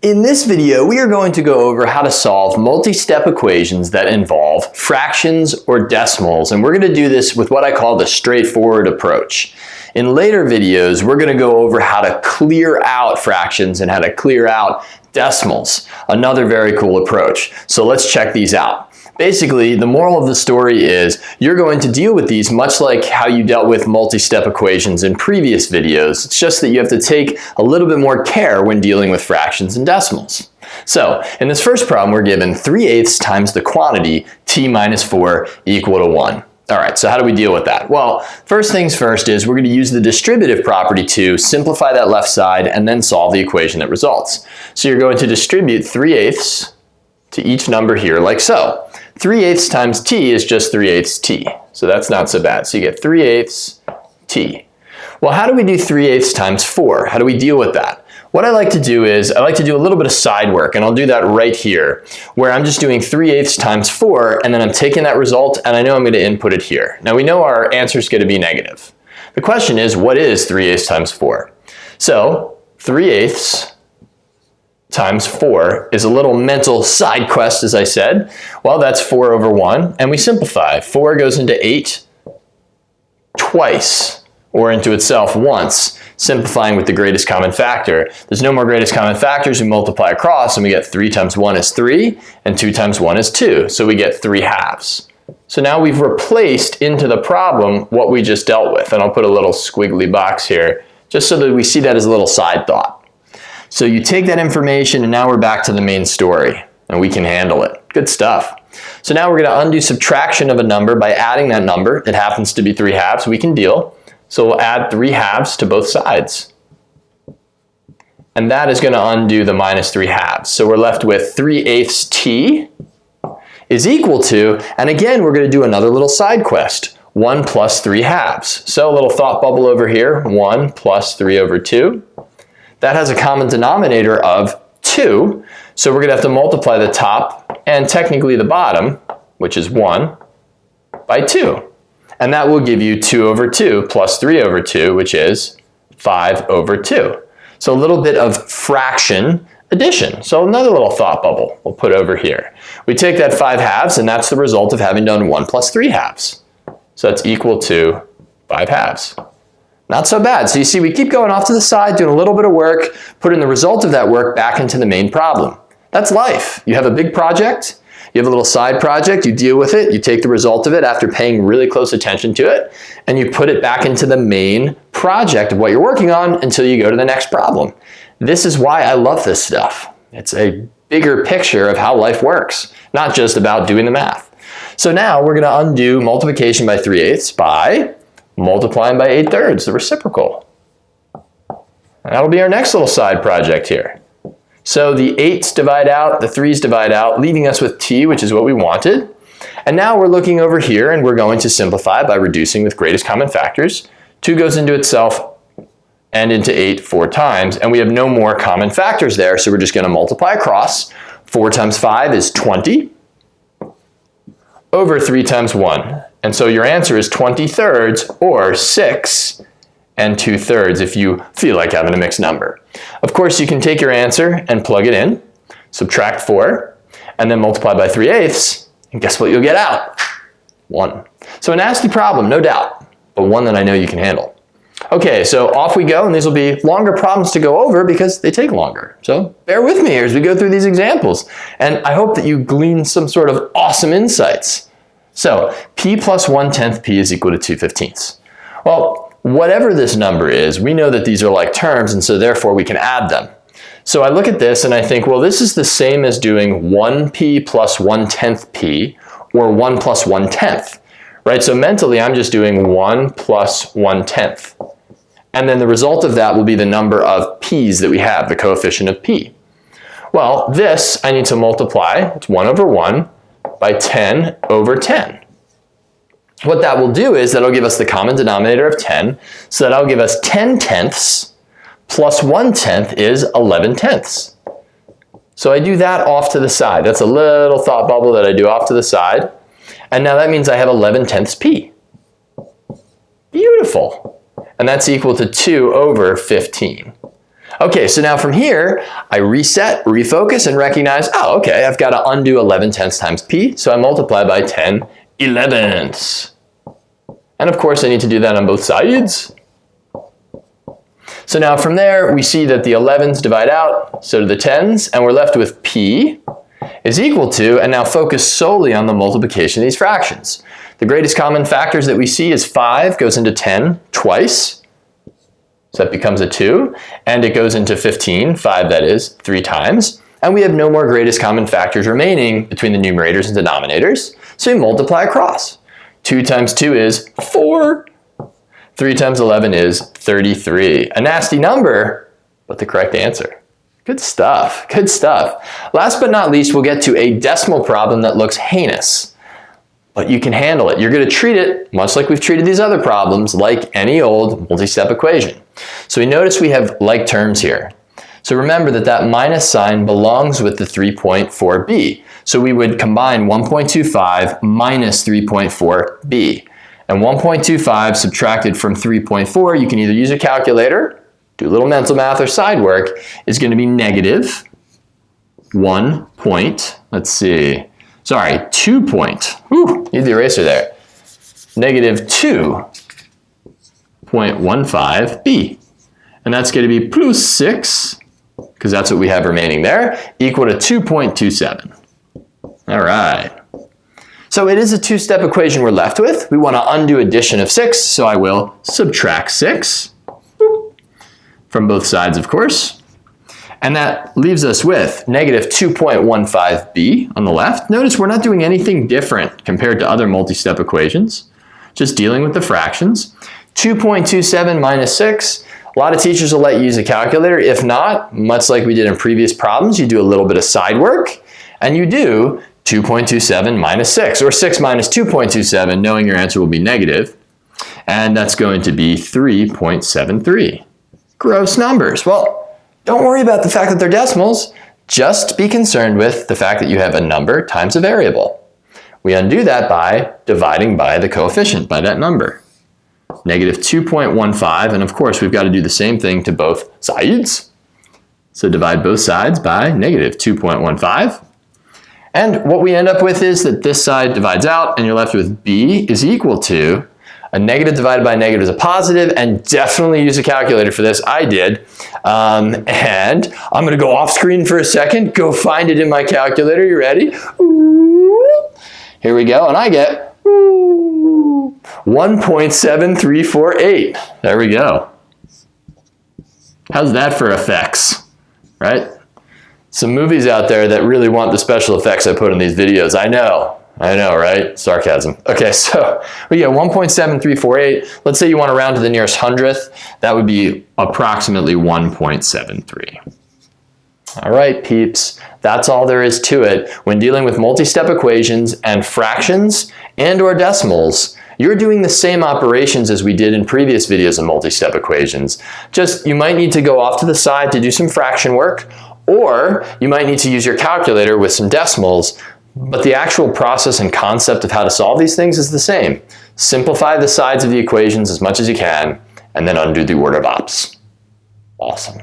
In this video, we are going to go over how to solve multi-step equations that involve fractions or decimals, and we're going to do this with what I call the straightforward approach. In later videos, we're going to go over how to clear out fractions and how to clear out decimals, another very cool approach. So let's check these out. Basically, the moral of the story is you're going to deal with these much like how you dealt with multi-step equations in previous videos. It's just that you have to take a little bit more care when dealing with fractions and decimals. So, in this first problem, we're given 3/8 times the quantity t minus 4 equal to 1. All right, so how do we deal with that? Well, first things first is we're going to use the distributive property to simplify that left side and then solve the equation that results. So you're going to distribute 3/8 to each number here like so. 3/8 times t is just 3/8 t, so that's not so bad. So you get 3/8 t. Well, how do we do 3/8 times 4? How do we deal with that? What I like to do is, I like to do a little bit of side work, and I'll do that right here, where I'm just doing 3/8 times 4, and then I'm taking that result, and I know I'm going to input it here. Now we know our answer is going to be negative. The question is, what is 3/8 times 4? So, 3/8 times 4 is a little mental side quest, as I said. Well, that's 4 over 1, and we simplify. 4 goes into 8 twice, or into itself once, simplifying with the greatest common factor. There's no more greatest common factors, we multiply across, and we get 3 times 1 is 3, and 2 times 1 is 2, so we get 3/2. So now we've replaced into the problem what we just dealt with, and I'll put a little squiggly box here, just so that we see that as a little side thought. So you take that information and now we're back to the main story and we can handle it. Good stuff. So now we're going to undo subtraction of a number by adding that number. It happens to be 3/2. We can deal. So we'll add 3/2 to both sides. And that is going to undo the minus 3/2. So we're left with 3/8 t is equal to, and again we're going to do another little side quest, 1 plus 3/2. So a little thought bubble over here, 1 plus 3 over 2. That has a common denominator of 2, so we're going to have to multiply the top and technically the bottom, which is 1, by 2. And that will give you 2 over 2 plus 3 over 2, which is 5 over 2. So a little bit of fraction addition. So another little thought bubble we'll put over here. We take that 5/2, and that's the result of having done 1 plus 3/2. So that's equal to 5/2. Not so bad. So you see, we keep going off to the side, doing a little bit of work, putting the result of that work back into the main problem. That's life. You have a big project, you have a little side project, you deal with it, you take the result of it after paying really close attention to it, and you put it back into the main project of what you're working on until you go to the next problem. This is why I love this stuff. It's a bigger picture of how life works, not just about doing the math. So now we're going to undo multiplication by 3/8 by multiplying by 8/3, the reciprocal. And that'll be our next little side project here. So the 8's divide out, the 3's divide out, leaving us with t, which is what we wanted. And now we're looking over here and we're going to simplify by reducing with greatest common factors. 2 goes into itself and into 8 4 times, and we have no more common factors there, so we're just going to multiply across. 4 times 5 is 20 over 3 times 1. And so your answer is 20/3 or 6 2/3 if you feel like having a mixed number. Of course, you can take your answer and plug it in, subtract 4, and then multiply by 3/8, and guess what you'll get out? 1. So a nasty problem, no doubt, but one that I know you can handle. Okay, so off we go, and these will be longer problems to go over because they take longer. So bear with me here as we go through these examples, and I hope that you glean some sort of awesome insights. So, p plus 1/10 p is equal to 2/15. Well, whatever this number is, we know that these are like terms, and so therefore we can add them. So I look at this and I think, well, this is the same as doing 1p plus 1/10 p, or 1 plus 1/10, right? So mentally, I'm just doing 1 plus 1/10. And then the result of that will be the number of p's that we have, the coefficient of p. Well, this I need to multiply, it's 1 over 1, by 10 over 10. What that will do is that'll give us the common denominator of 10, so that'll give us 10/10 plus 1/10 is 11/10. So I do that off to the side. That's a little thought bubble that I do off to the side. And now that means I have 11/10 p. Beautiful. And that's equal to 2 over 15. Okay, so now from here, I reset, refocus, and recognize, oh, okay, I've got to undo 11 tenths times p, so I multiply by 10 elevenths. And of course, I need to do that on both sides. So now from there, we see that the 11s divide out, so do the 10s, and we're left with p is equal to, and now focus solely on the multiplication of these fractions. The greatest common factors that we see is 5 goes into 10 twice, so that becomes a 2, and it goes into 15, 5 that is, 3 times, and we have no more greatest common factors remaining between the numerators and denominators, so we multiply across. 2 times 2 is 4. 3 times 11 is 33. A nasty number, but the correct answer. Good stuff, good stuff. Last but not least, we'll get to a decimal problem that looks heinous, but you can handle it. You're going to treat it, much like we've treated these other problems, like any old multi-step equation. So we notice we have like terms here. So remember that that minus sign belongs with the 3.4b. So we would combine 1.25 minus 3.4b. And 1.25 subtracted from 3.4, you can either use a calculator, do a little mental math or side work, is going to be negative 2 point, need the eraser there, negative 2.15b. And that's going to be plus 6, because that's what we have remaining there, equal to 2.27. All right. So it is a two-step equation we're left with. We want to undo addition of 6, so I will subtract 6 from both sides, of course. And that leaves us with negative 2.15b on the left. Notice we're not doing anything different compared to other multi-step equations, just dealing with the fractions. 2.27 minus 6, a lot of teachers will let you use a calculator. If not, much like we did in previous problems, you do a little bit of side work, and you do 2.27 minus 6, or 6 minus 2.27, knowing your answer will be negative, and that's going to be 3.73. Gross numbers. Well, don't worry about the fact that they're decimals, just be concerned with the fact that you have a number times a variable. We undo that by dividing by the coefficient, by that number. Negative 2.15, and of course we've got to do the same thing to both sides. So divide both sides by negative 2.15. And what we end up with is that this side divides out, and you're left with b is equal to, a negative divided by a negative is a positive, and definitely use a calculator for this. I did. And I'm going to go off screen for a second, go find it in my calculator. You ready? Ooh. Here we go, and I get 1.7348. There we go. How's that for effects, right? Some movies out there that really want the special effects I put in these videos. I know, right? Sarcasm. Okay, so we get 1.7348. Let's say you want to round to the nearest hundredth. That would be approximately 1.73. All right, peeps. That's all there is to it. When dealing with multi-step equations and fractions and or decimals, you're doing the same operations as we did in previous videos of multi-step equations. Just you might need to go off to the side to do some fraction work, or you might need to use your calculator with some decimals, but the actual process and concept of how to solve these things is the same. Simplify the sides of the equations as much as you can, and then undo the order of ops. Awesome.